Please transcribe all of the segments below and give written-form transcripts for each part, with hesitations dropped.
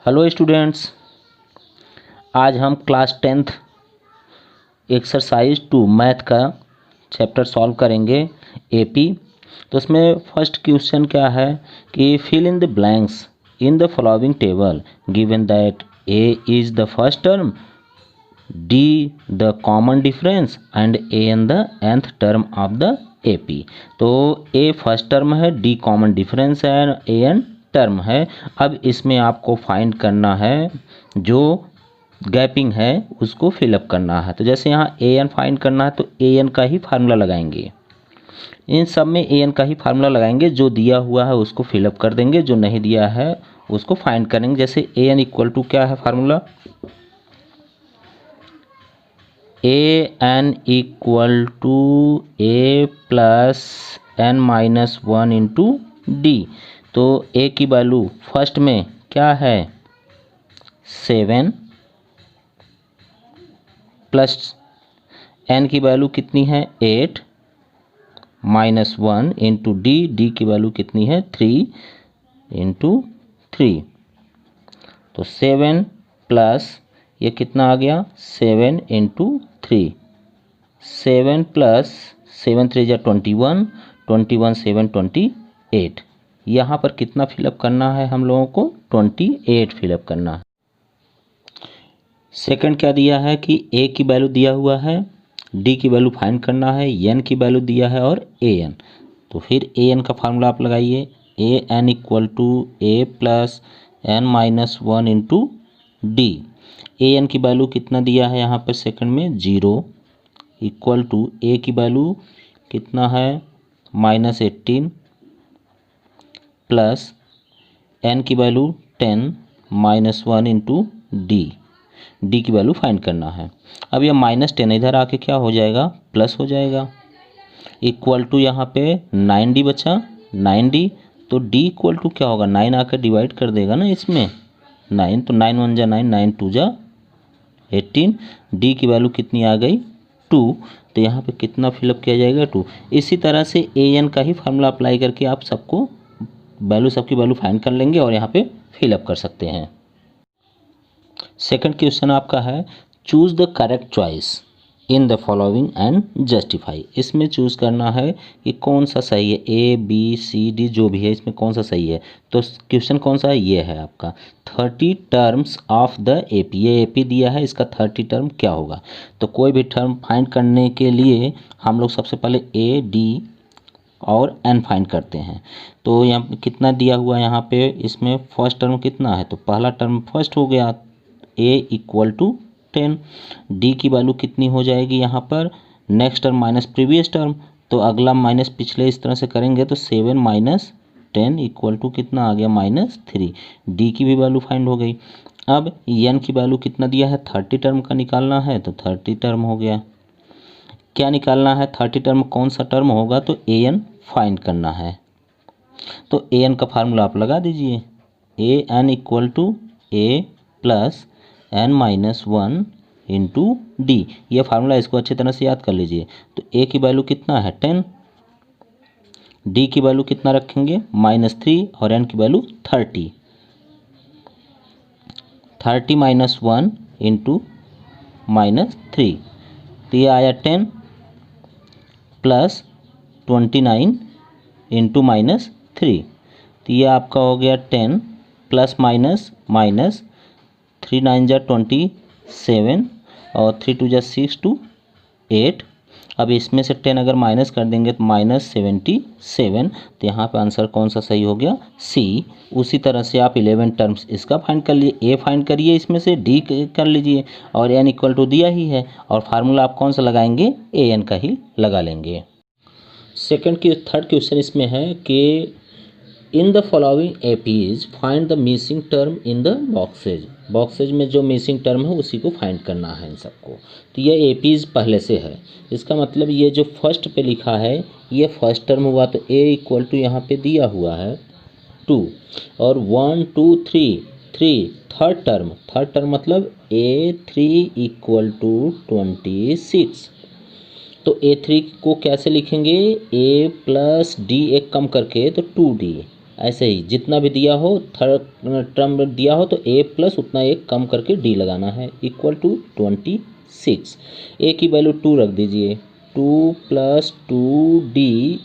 Hello students, आज हम class 10th exercise 2 math का चैप्टर सॉल्व करेंगे एपी। तो उसमें फर्स्ट क्वेश्चन क्या है कि fill in the blanks in the following table given that A is the first term, D the common difference and A N the nth term of the AP. तो A first term है, D common difference है, A N term है। अब इसमें आपको find करना है जो गैपिंग है उसको फिलअप करना है। तो जैसे यहाँ ए एन फाइंड करना है तो ए एन का ही फार्मूला लगाएंगे, इन सब में ए एन का ही फार्मूला लगाएंगे। जो दिया हुआ है उसको फिलअप कर देंगे, जो नहीं दिया है उसको फाइंड करेंगे। जैसे ए एन इक्वल टू क्या है formula, A N equal to A plus N minus one into D. तो ए की वैल्यू फर्स्ट में क्या है 7 प्लस एन की वैल्यू कितनी है 8 माइनस 1 इंटू डी, डी की वैल्यू कितनी है 3 इंटू 3। तो 7 प्लस ये कितना आ गया 7 इंटू 3, 7 प्लस 7 3 जा 21, 21 7 28। यहाँ पर कितना फिलअप करना है हम लोगों को 28 फिलअप करना है। सेकंड क्या दिया है कि ए की वैल्यू दिया हुआ है, डी की वैल्यू फाइंड करना है, एन की वैल्यू दिया है और ए एन। तो फिर ए एन का फार्मूला आप लगाइए, A N equal to A plus N minus one into D. A N की वैल्यू कितना दिया है यहाँ पर सेकंड में 0 इक्वल टू ए की वैल्यू कितना है -18 प्लस एन की value 10 minus 1 into D, D की वैल्यू फाइंड करना है। अब यह -10 इधर आके क्या हो जाएगा प्लस हो जाएगा, इक्वल टू यहाँ पे 9d बचा 9d। तो d इक्वल टू क्या होगा 9 आकर डिवाइड कर देगा ना इसमें 9, तो 9 1 जा 9, 9 2 जा 18। d की वैल्यू कितनी आ गई 2। तो यहाँ पे कितना फिलअप किया जाएगा 2। इसी तरह से ए एन का ही फार्मूला अप्लाई करके आप सबको वैल्यू सबकी वैल्यू फाइंड कर लेंगे और यहाँ पे फिलअप कर सकते हैं। सेकंड क्वेश्चन आपका है choose the correct choice in the following and justify. इसमें चूज करना है कि कौन सा सही है, ए बी सी डी जो भी है इसमें कौन सा सही है। तो क्वेश्चन कौन सा है, ये है आपका 30 टर्म्स ऑफ द एपी। ये एपी दिया है, इसका 30 टर्म क्या होगा। तो कोई भी टर्म फाइंड करने के लिए हम लोग सबसे पहले ए डी और एन फाइंड करते हैं। तो यहाँ पे कितना दिया हुआ है यहाँ पे, इसमें फर्स्ट टर्म कितना है, तो पहला टर्म फर्स्ट हो गया ए इक्वल टू 10। डी की वैल्यू कितनी हो जाएगी यहाँ पर next term minus previous term, तो अगला माइनस पिछले इस तरह से करेंगे तो 7 माइनस 10 इक्वल टू कितना आ गया -3। डी की भी वैल्यू फाइंड हो गई। अब एन की वैल्यू कितना दिया है 30 टर्म का निकालना है, तो 30 टर्म हो गया। क्या निकालना है 30 टर्म कौन सा टर्म होगा, तो ए एन फाइंड करना है। तो ए एन का फार्मूला आप लगा दीजिए, A N equal to A plus N minus 1 into D. ये फार्मूला इसको अच्छी तरह से याद कर लीजिए। तो ए की वैल्यू कितना है 10, डी की वैल्यू कितना रखेंगे -3 और एन की वैल्यू 30। 30 माइनस 1 इंटू -3, तो ये आया 10 प्लस 29 इंटू -3। तो ये आपका हो गया 10 प्लस माइनस माइनस 3 9 जा 27 और 3 2 जा 6 2 8। अब इसमें से 10 अगर माइनस कर देंगे तो -77। तो यहाँ पे आंसर कौन सा सही हो गया सी। उसी तरह से आप 11 टर्म्स इसका फाइंड कर लिए, ए फाइंड करिए, इसमें से डी कर लीजिए और एन इक्वल टू दिया ही है और फार्मूला आप कौन सा लगाएंगे ए एन का ही लगा लेंगे। थर्ड क्वेश्चन इसमें है कि इन the following APs find the missing term in the boxes. Boxes में जो मिसिंग टर्म है उसी को फाइंड करना है इन सबको। तो ये एपीज पहले से है, इसका मतलब ये जो फर्स्ट पे लिखा है ये फर्स्ट टर्म हुआ, तो ए इक्वल टू यहाँ पे दिया हुआ है 2 और 1 2 3 थर्ड टर्म मतलब A3 इक्वल टू 26। तो A3 को कैसे लिखेंगे, A प्लस डी एक कम करके तो 2D, ऐसे ही जितना भी दिया हो थर्ड टर्म दिया हो तो ए प्लस उतना एक कम करके डी लगाना है, इक्वल टू 26। ए की वैल्यू 2 रख दीजिए, 2 + 2d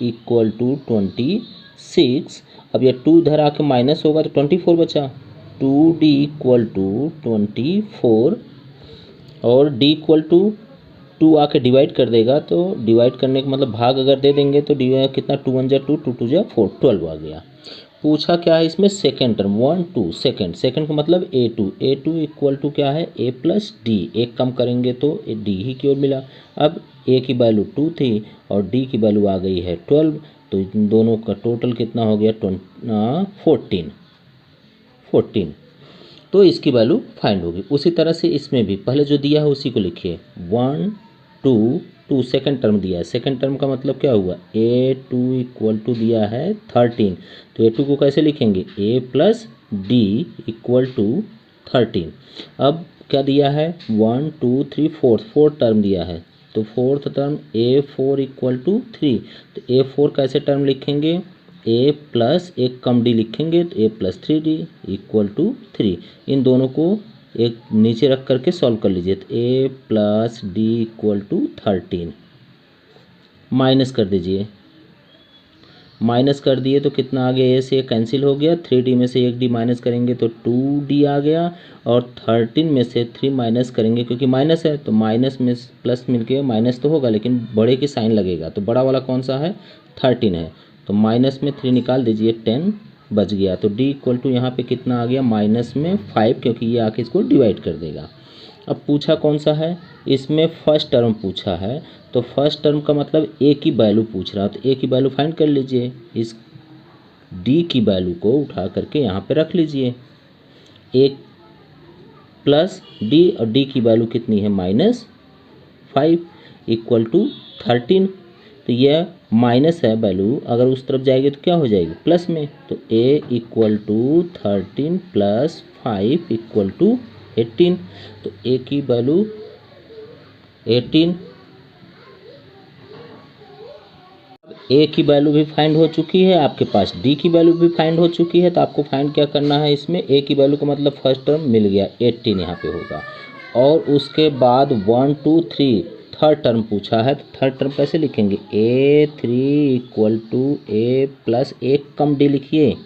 इक्वल टू 26। अब ये 2 इधर आके माइनस होगा तो 24 बचा, 2d इक्वल टू 24 और d इक्वल टू 2 आके डिवाइड कर देगा, तो डिवाइड करने का मतलब भाग अगर दे देंगे तो कितना 2 1 जा 2, 2 2 जा 4, 12 आ गया। पूछा क्या है इसमें सेकेंड टर्म 1 2 सेकेंड का मतलब a2 इक्वल टू क्या है a प्लस डी, एक कम करेंगे तो डी ही की ओर मिला। अब a की वैल्यू 2 थी और d की वैल्यू आ गई है 12, तो इन दोनों का टोटल कितना हो गया 14। तो इसकी वैल्यू फाइंड होगी। उसी तरह से इसमें भी पहले जो दिया है उसी को लिखिए, 1 2 2 सेकेंड टर्म दिया है, सेकेंड टर्म का मतलब क्या हुआ a2 इक्वल टू दिया है 13, तो a2 को कैसे लिखेंगे a plus D equal to 13। अब क्या दिया है 1 2 3 फोर्थ टर्म दिया है, तो fourth term a4 equal to 3, तो a4 कैसे टर्म लिखेंगे a प्लस एक कम डी लिखेंगे तो a plus 3d equal to 3। इन दोनों को एक नीचे रख करके सॉल्व कर लीजिए, तो a plus D equal to 13। Minus कर दीजिए, माइनस कर दिए तो कितना आ गया, a से कैंसिल हो गया, 3d में से एक d माइनस करेंगे तो 2d आ गया, और 13 में से 3 माइनस करेंगे क्योंकि माइनस है तो माइनस में प्लस मिलके माइनस तो होगा लेकिन बड़े की साइन लगेगा, तो बड़ा वाला कौन सा है 13 है, तो माइनस में 3 निकाल दीजिए 10 बच गया, तो d इक्वल टू यहाँ पे कितना आ गया माइनस में 5, क्योंकि ये आके इसको डिवाइड कर देगा। अब पूछा कौन सा है, इसमें फर्स्ट टर्म पूछा है, तो फर्स्ट टर्म का मतलब a की वैल्यू पूछ रहा है, तो a की वैल्यू फाइंड कर लीजिए, इस d की वैल्यू को उठा करके यहाँ पे रख लीजिए, a प्लस d और d की वैल्यू कितनी है -5 इक्वल टू 13, तो यह माइनस है वैल्यू, अगर उस तरफ जाएगी तो क्या हो जाएगी प्लस में, तो a equal to 13 + 5 equal to 18, तो a की वैल्यू 18। a की वैल्यू भी फाइंड हो चुकी है, आपके पास d की वैल्यू भी फाइंड हो चुकी है, तो आपको फाइंड क्या करना है इसमें, a की वैल्यू का मतलब फर्स्ट टर्म मिल गया 18 यहाँ पे होगा, और उसके बाद 1 2 3 थर्ड टर्म पूछा है, तो थर्ड टर्म कैसे लिखेंगे a3 equal to a plus एक कम d लिखिए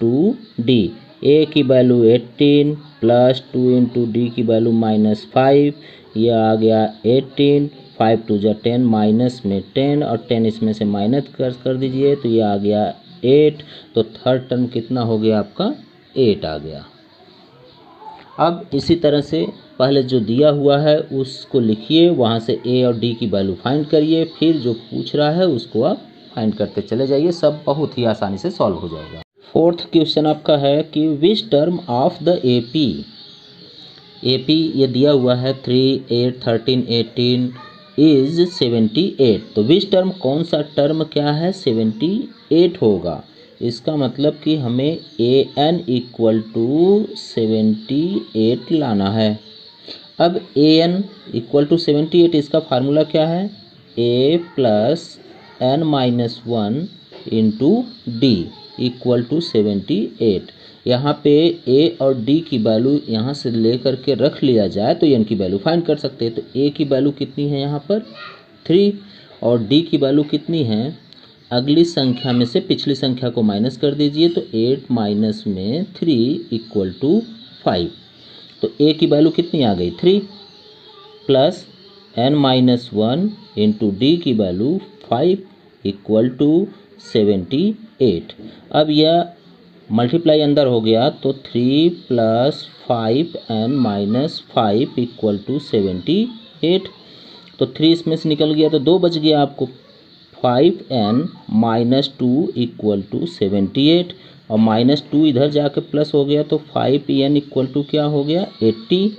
2d, a की वैल्यू 18 प्लस 2 इंटू डी की वैल्यू -5, यह आ गया 18, 5 2 जा 10 माइनस में 10 और 10 इसमें से माइनस कर दीजिए, तो ये आ गया 8, तो थर्ड टर्म कितना हो गया आपका 8 आ गया। अब इसी तरह से पहले जो दिया हुआ है उसको लिखिए, वहाँ से a और d की वैल्यू फाइंड करिए, फिर जो पूछ रहा है उसको आप फाइंड करते चले जाइए, सब बहुत ही आसानी से सॉल्व हो जाएगा। फोर्थ क्वेश्चन आपका है कि which term of the AP ये दिया हुआ है 3 8 13 18 इज 78, तो विच टर्म कौन सा टर्म क्या है 78 होगा, इसका मतलब कि हमें an इक्वल टू 78 लाना है। अब an इक्वल टू 78 इसका फार्मूला क्या है a plus n-1 into D equal to 78, यहाँ पे a और d की वैल्यू यहाँ से ले करके रख लिया जाए तो n की वैल्यू फाइंड कर सकते हैं, तो a की वैल्यू कितनी है यहाँ पर 3 और d की वैल्यू कितनी है, अगली संख्या में से पिछली संख्या को माइनस कर दीजिए, तो 8 माइनस में 3 इक्वल टू 5, तो a की वैल्यू कितनी आ गई 3 प्लस n-1 इंटू डी की वैल्यू 5 इक्वल टू 78। अब यह मल्टीप्लाई अंदर हो गया तो 3 + 5n-5 इक्वल टू 78, तो 3 इसमें से निकल गया तो 2 बच गया आपको, 5n-2 इक्वल टू 78, और -2 इधर जाके प्लस हो गया तो 5n इक्वल टू क्या हो गया 80,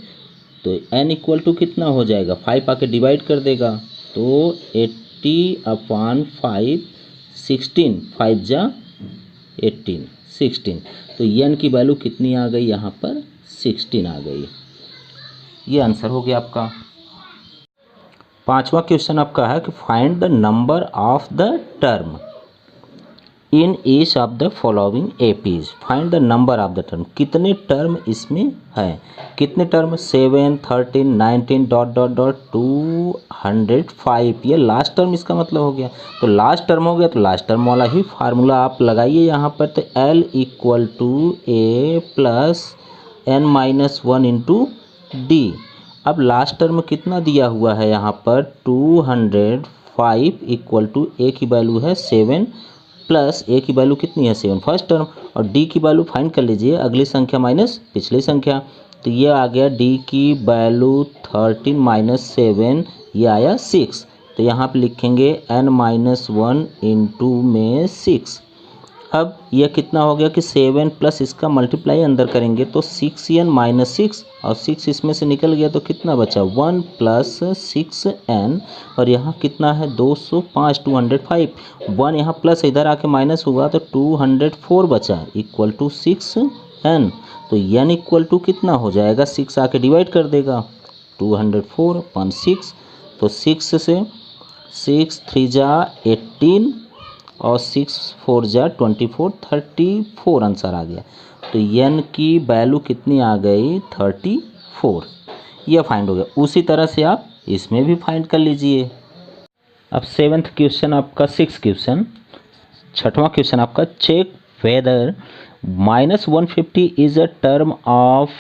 तो n इक्वल टू कितना हो जाएगा 5 आके डिवाइड कर देगा, तो 80/5 16, 5 जा 18 16, तो n की वैल्यू कितनी आ गई यहाँ पर 16 आ गई। ये आंसर हो गया आपका। पांचवा क्वेश्चन आपका है कि find the number of the term in each of the following APs find the number of the term. कितने टर्म इसमें है, कितने टर्म, 7, 13, 19 डॉट डॉट डॉट 205। ये लास्ट टर्म इसका मतलब हो गया। तो लास्ट टर्म हो गया तो लास्ट टर्म वाला ही फार्मूला आप लगाइए यहाँ पर। तो L equal to A plus n-1 into D. अब लास्ट टर्म कितना दिया हुआ है यहाँ पर 205 इक्वल टू A की वैल्यू है 7 प्लस A की वैल्यू कितनी है 7 फर्स्ट टर्म, और D की वैल्यू फाइंड कर लीजिए, अगली संख्या माइनस पिछली संख्या। तो ये आ गया D की वैल्यू 13 माइनस 7, ये आया 6। तो यहाँ पे लिखेंगे n-1 इंटू में 6। अब यह कितना हो गया कि 7 प्लस इसका मल्टीप्लाई अंदर करेंगे तो 6n माइनस 6, और 6 इसमें से निकल गया तो कितना बचा 1 प्लस 6n, और यहाँ कितना है 205 205। 1 यहाँ प्लस इधर आके माइनस हुआ तो 204 बचा इक्वल टू 6n। तो n इक्वल टू कितना हो जाएगा, 6 आके डिवाइड कर देगा 204/6। तो 6 से 6 3 जा 18 और 6 4 जा 24, 34 आंसर आ गया। तो n की वैल्यू कितनी आ गई 34, यह फाइंड हो गया। उसी तरह से आप इसमें भी फाइंड कर लीजिए। अब 7th क्वेश्चन आपका 6th क्वेश्चन, 6वां क्वेश्चन आपका, check whether -150 is a term of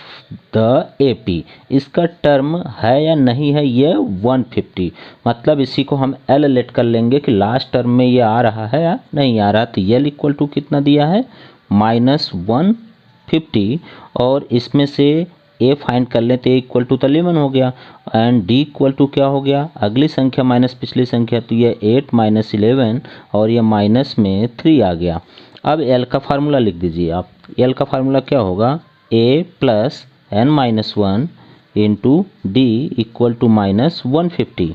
the AP. इसका टर्म है या नहीं है ये 150, मतलब इसी को हम L लेट कर लेंगे कि लास्ट टर्म में ये आ रहा है या नहीं आ रहा। तो L इक्वल टू कितना दिया है -150, और इसमें से A फाइंड कर लें तो A इक्वल टू 11 हो गया, एंड D इक्वल टू क्या हो गया, अगली संख्या माइनस पिछली संख्या, तो ये 8 माइनस 11 और ये माइनस में 3 आ गया। अब L का फार्मूला लिख दीजिए आप। L का फार्मूला क्या होगा, A plus n-1 into D equal to -150।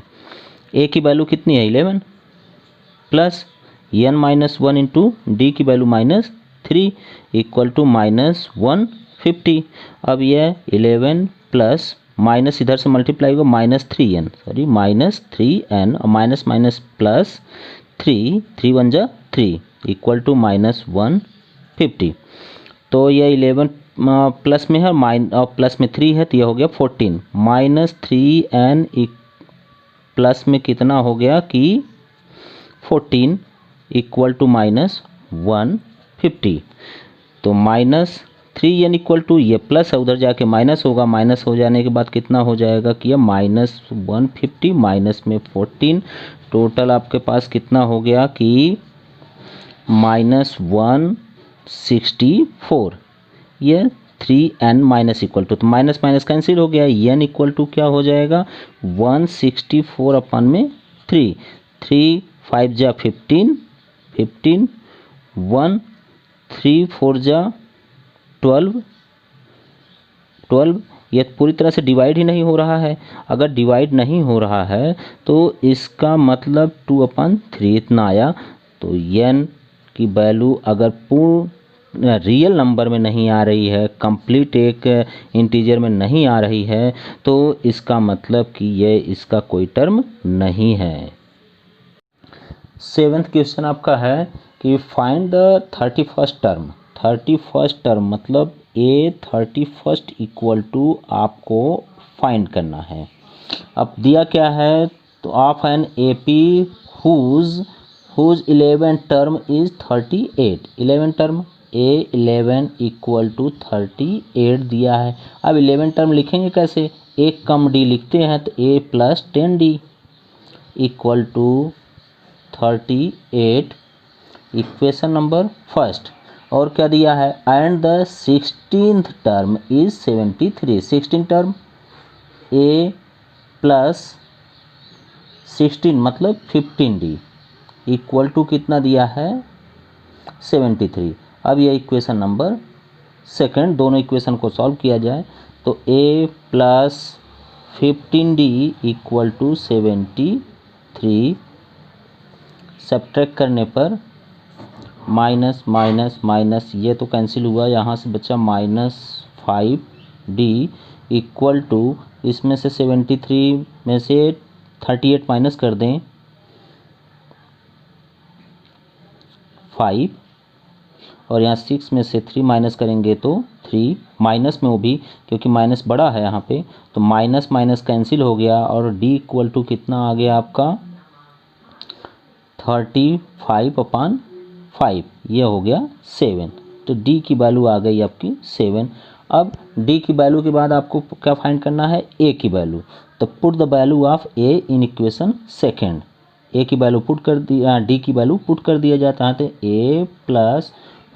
A की वैल्यू कितनी है 11 प्लस n-1 इंटू डी की वैल्यू -3 इक्वल टू -150। अब यह 11 प्लस माइनस इधर से मल्टीप्लाई होगा -3n, सॉरी -3n, और माइनस माइनस प्लस 3 3 1 जा 3 इक्वल टू -150। तो यह 11 प्लस में है और प्लस में 3 है तो यह हो गया 14, -3n प्लस में कितना हो गया कि 14 इक्वल टू -150। तो -3n इक्वल टू ये प्लस है, उधर जाके माइनस होगा, माइनस हो जाने के बाद कितना हो जाएगा कि ये -150 माइनस में 14, टोटल आपके पास कितना हो गया कि -164। ये 3n माइनस इक्वल टू, तो माइनस माइनस कैंसिल हो गया, n इक्वल टू क्या हो जाएगा 164 अपन में 3, 3 5 जा 15, 15 1 3 4 जा 12, 12। ये पूरी तरह से डिवाइड ही नहीं हो रहा है। अगर डिवाइड नहीं हो रहा है तो इसका मतलब 2/3 इतना आया। तो n की वैल्यू अगर पूर्ण रियल नंबर में नहीं आ रही है, कंप्लीट एक इंटीजर में नहीं आ रही है, तो इसका मतलब कि ये इसका कोई टर्म नहीं है। 7th क्वेश्चन आपका है कि find the 31st term. 31st term मतलब A31 इक्वल टू आपको फाइंड करना है। अब दिया क्या है, तो of an AP whose 11 term is 38। 11 term A11 equal to 38 दिया है। अब 11 टर्म लिखेंगे कैसे, एक कम D लिखते हैं तो A plus 10D equal to 38, equation number first. और क्या दिया है, and the 16th term is 73। 16 term A plus 16 मतलब 15D इक्वल टू कितना दिया है 73। अब ये इक्वेशन नंबर सेकंड, दोनों इक्वेशन को सॉल्व किया जाए तो A plus 15D equal to 73, subtract करने पर माइनस माइनस माइनस ये तो कैंसिल हुआ, यहाँ से बचा -5D इक्वल टू, इसमें से 73 में से 38 माइनस कर दें 5, और यहाँ 6 में से 3 माइनस करेंगे तो 3 माइनस में वो भी, क्योंकि माइनस बड़ा है यहाँ पे, तो माइनस माइनस कैंसिल हो गया और d इक्वल टू कितना आ गया आपका 35/5, ये हो गया 7। तो d की वैल्यू आ गई आपकी 7। अब d की वैल्यू के बाद आपको क्या फाइंड करना है, a की वैल्यू। तो put the value of a in equation second. a की वैल्यू पुट कर दिया, d की वैल्यू पुट कर दिया जाता है, तो a प्लस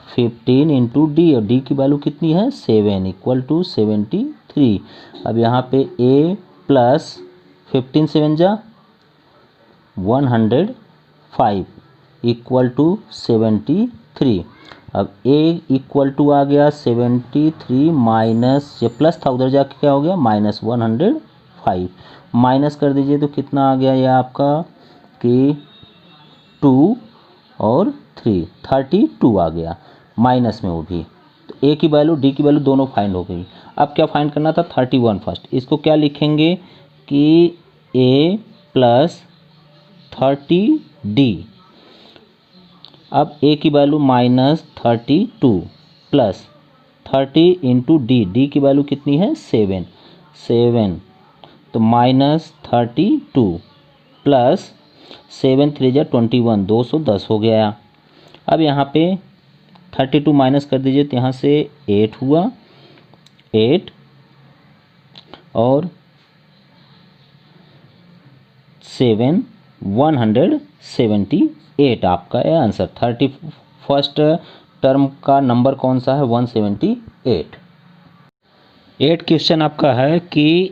15 इंटू डी, और d की वैल्यू कितनी है 7 इक्वल टू 73। अब यहाँ पे a प्लस 15 7 जा 105 इक्वल टू 73। अब a इक्वल टू आ गया 73 माइनस, ये प्लस था उधर जाके क्या हो गया माइनस 105, माइनस कर दीजिए तो कितना आ गया ये आपका कि 2 और 3 32 आ गया माइनस में वो भी। तो a की वैल्यू d की वैल्यू दोनों फाइंड हो गई। अब क्या फाइंड करना था 31 फर्स्ट। इसको क्या लिखेंगे कि a प्लस 30d। अब a की value minus 32 plus 30 into D की वैल्यू कितनी है 7, तो माइनस 32 प्लस 7 3 जा 21, 210 हो गया। अब यहाँ पे 32 माइनस कर दीजिए तो यहाँ से 8 हुआ, 8 और 7 178 आपका है आंसर। 31st टर्म का नंबर कौन सा है 178। 8 क्वेश्चन आपका है कि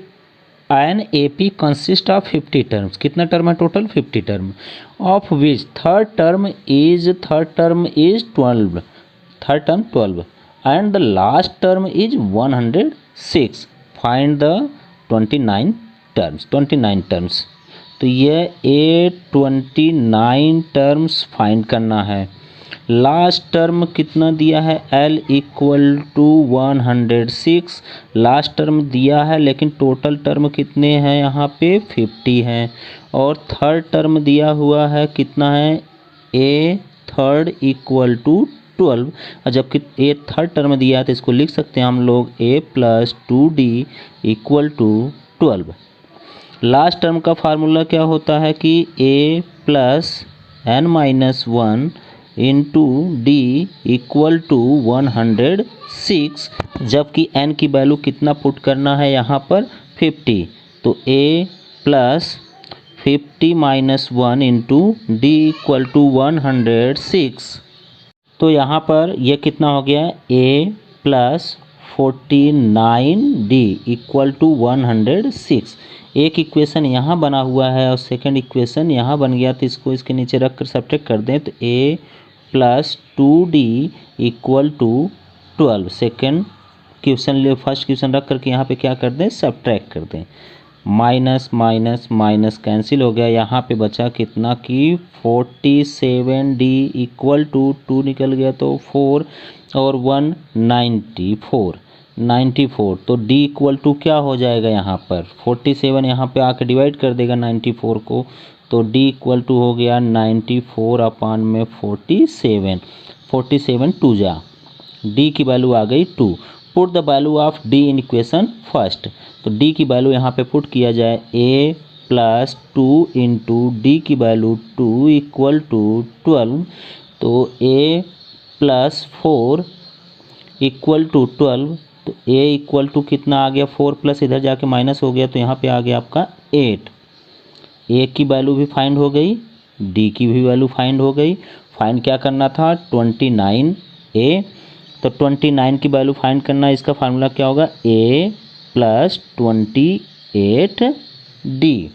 an AP consist of 50 terms. कितना टर्म है total 50 term, of which third term is 12, third term 12 and the last term is 106। Find the 29 terms. तो ये 29 टर्म्स फाइंड करना है। लास्ट टर्म कितना दिया है L equal to 106, last term दिया है, लेकिन टोटल टर्म कितने हैं यहाँ पे 50 हैं। और थर्ड टर्म दिया हुआ है कितना है A थर्ड इक्वल टू 12, और जबकि A थर्ड टर्म दिया है तो इसको लिख सकते हैं हम लोग A plus 2D equal to 12। Last term का फार्मूला क्या होता है कि A plus n-1 into D equal to 106, जबकि n की वैल्यू कितना पुट करना है यहाँ पर 50, तो a plus 50 minus 1 into D equal to 106। तो यहाँ पर ये कितना हो गया a plus 49d equal to 106। एक इक्वेशन यहाँ बना हुआ है और सेकंड इक्वेशन यहाँ बन गया, तो इसको इसके नीचे रख कर सब्ट्रैक्ट कर दें तो a plus 2d equal to 12। Second question ले, फर्स्ट क्वेश्चन रख करके यहाँ पे क्या कर दें सब्ट्रैक्ट कर दें, माइनस माइनस माइनस कैंसिल हो गया। यहाँ पे बचा कितना कि 47d इक्वल टू 2 निकल गया तो 4 और 194, तो d इक्वल टू क्या हो जाएगा यहाँ पर 47 यहाँ पे आके डिवाइड कर देगा 94 को, तो d इक्वल टू हो गया 94 अपान में 47, 47 2 जा, d की वैल्यू आ गई 2। Put the value of d in equation first. तो d की वैल्यू यहाँ पे पुट किया जाए a प्लस 2 इंटू डी की वैल्यू 2 इक्वल टू 12, तो a प्लस 4 इक्वल टू 12, तो a इक्वल टू कितना आ गया 4 प्लस इधर जाके माइनस हो गया, तो यहाँ पे आ गया आपका 8। a की वैल्यू भी फाइंड हो गई, d की भी वैल्यू फाइंड हो गई। फाइंड क्या करना था 29a, तो 29 की वैल्यू फाइंड करना, इसका फार्मूला क्या होगा a प्लस 28d।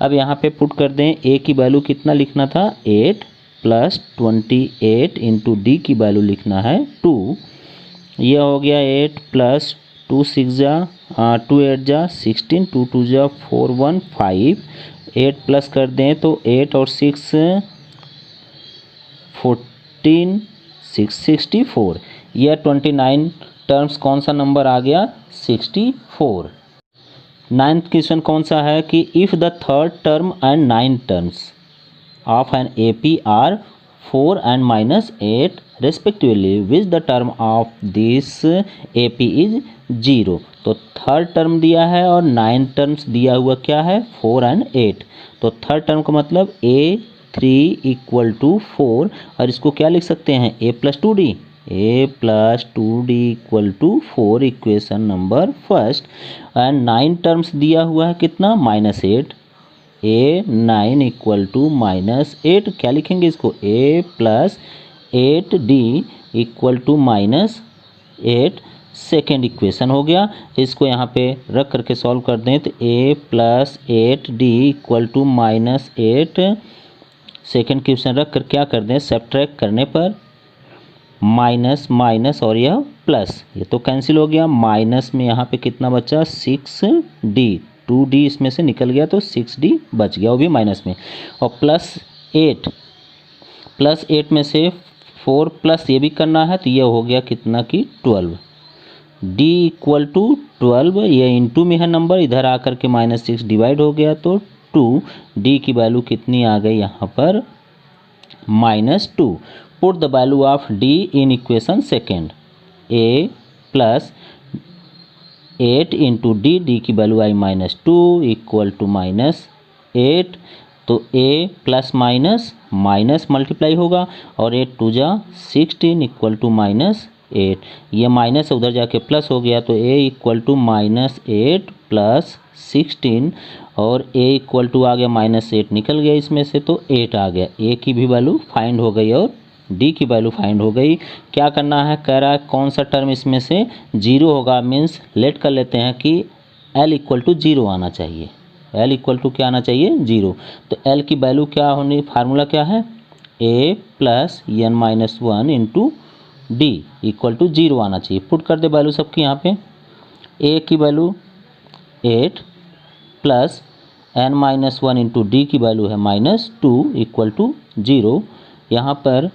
अब यहाँ पे पुट कर दें a की वैल्यू कितना लिखना था 8 प्लस 28 इंटू डी की वैल्यू लिखना है 2। यह हो गया 8 प्लस 2 6 जा 2 8 जा 16, 2 2 जा 4 1 5, 8 प्लस कर दें तो 8 और 6 14 6 64। यह 29 टर्म्स कौन सा नंबर आ गया 64। नाइन्थ क्वेश्चन कौन सा है कि if the third term and 9 terms of an AP are 4 and -8 respectively which the term of this AP is 0। तो थर्ड टर्म दिया है और 9 टर्म्स दिया हुआ क्या है 4 and 8। तो थर्ड टर्म का मतलब A3 इक्वल टू 4 और इसको क्या लिख सकते हैं A plus 2D equal to 4 equation number first. And 9 terms दिया हुआ है कितना -8 A9 इक्वल टू -8 क्या लिखेंगे इसको A plus 8D equal to -8 second equation हो गया। इसको यहाँ पे रख करके सॉल्व कर दें तो A plus 8D equal to -8 second equation रख कर क्या कर दें सब्ट्रैक्ट करने पर माइनस माइनस और यह प्लस, ये तो कैंसिल हो गया। माइनस में यहाँ पे कितना बचा 6D 2D इसमें से निकल गया तो 6D बच गया वो भी माइनस में। और प्लस 8 में से 4 प्लस ये भी करना है तो ये हो गया कितना कि 12। D इक्वल टू 12 ये इंटू में है नंबर इधर आकर के -6 डिवाइड हो गया तो 2। D की वैल्यू कितनी आ गई यहाँ पर -2। Put the value of D in equation second A plus 8 into D की वैल्यू आई -2 इक्वल टू -8। तो A plus minus minus multiply होगा और 8 2 जा 16 इक्वल टू -8। ये माइनस उधर जाके प्लस हो गया तो A इक्वल टू -8 प्लस 16 और A इक्वल टू आ गया -8 निकल गया इसमें से तो 8 आ गया। A की भी वैल्यू फाइंड हो गई और D की वैल्यू फाइंड हो गई। क्या करना है कह रहा है कौन सा टर्म इसमें से 0 होगा मीन्स लेट कर लेते हैं कि L इक्वल टू 0 आना चाहिए। L इक्वल टू क्या आना चाहिए 0। तो L की वैल्यू क्या होनी फार्मूला क्या है A plus n-1 into D equal to 0 आना चाहिए। पुट कर दे वैल्यू सबकी यहाँ पे A की value 8 plus n-1 into D की वैल्यू है -2 इक्वल टू 0। यहाँ पर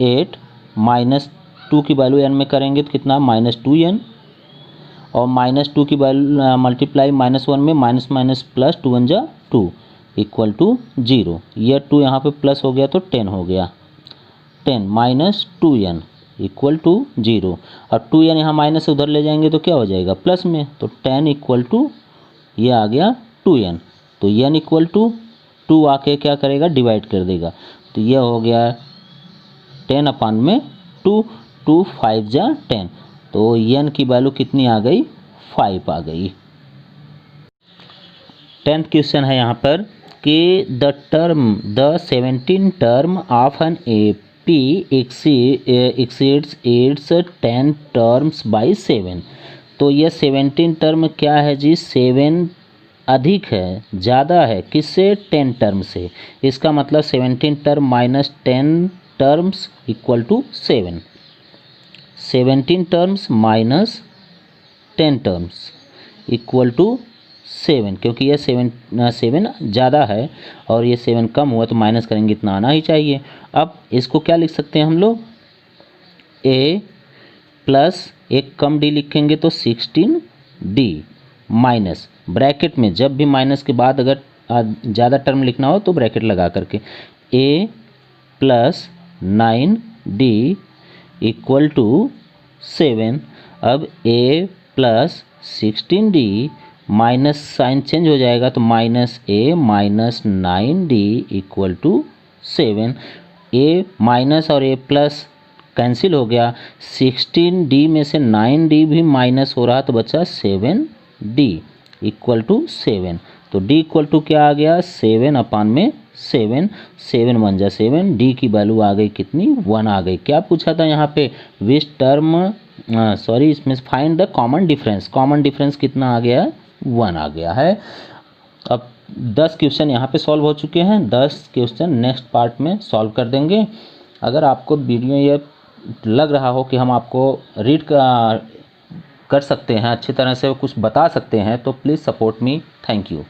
8 -2 की वैल्यू n में करेंगे तो कितना -2n और -2 की वैल्यू मल्टीप्लाई -1 में माइनस माइनस प्लस 2 1 जा 2 इक्वल टू 0। यह 2 यहाँ पे प्लस हो गया तो 10 हो गया 10 -2n इक्वल टू 0 और 2n यहाँ माइनस उधर ले जाएंगे तो क्या हो जाएगा प्लस में तो 10 इक्वल टू ये आ गया 2n। तो n इक्वल टू 2 आके क्या करेगा डिवाइड कर देगा तो यह हो गया 10 अपान में 2 2 5 जा 10 तो n की वैल्यू कितनी आ गई 5 आ गई। 10th क्वेश्चन है यहाँ पर कि the 17 term of an AP exceeds its 10 terms by 7। तो यह 17 टर्म क्या है जी 7 अधिक है ज़्यादा है किससे 10 टर्म से। इसका मतलब 17 term minus 10 terms equal to 7। 17 terms minus 10 terms equal to 7 क्योंकि ये 7 ज़्यादा है और ये 7 कम हुआ तो माइनस करेंगे इतना आना ही चाहिए। अब इसको क्या लिख सकते हैं हम लोग A प्लस एक कम D लिखेंगे तो 16D माइनस ब्रैकेट में जब भी माइनस के बाद अगर ज़्यादा टर्म लिखना हो तो ब्रैकेट लगा करके A plus 9D equal to 7। अब A plus 16D minus sign change हो जाएगा तो -A minus 9D equal to 7। A minus और A प्लस कैंसिल हो गया 16D में से 9D भी माइनस हो रहा तो बचा 7D इक्वल टू 7। तो D इक्वल टू क्या आ गया 7 अपान में 7 7 1 जा 7 D की वैल्यू आ गई कितनी 1 आ गई। क्या पूछा था यहाँ पे विच टर्म सॉरी इसमें find the common difference. Common difference कितना आ गया 1 आ गया है। अब 10 क्वेश्चन यहाँ पे सॉल्व हो चुके हैं। 10 क्वेश्चन नेक्स्ट पार्ट में सॉल्व कर देंगे। अगर आपको वीडियो ये लग रहा हो कि हम आपको रीड कर सकते हैं अच्छी तरह से कुछ बता सकते हैं तो please support me. Thank you.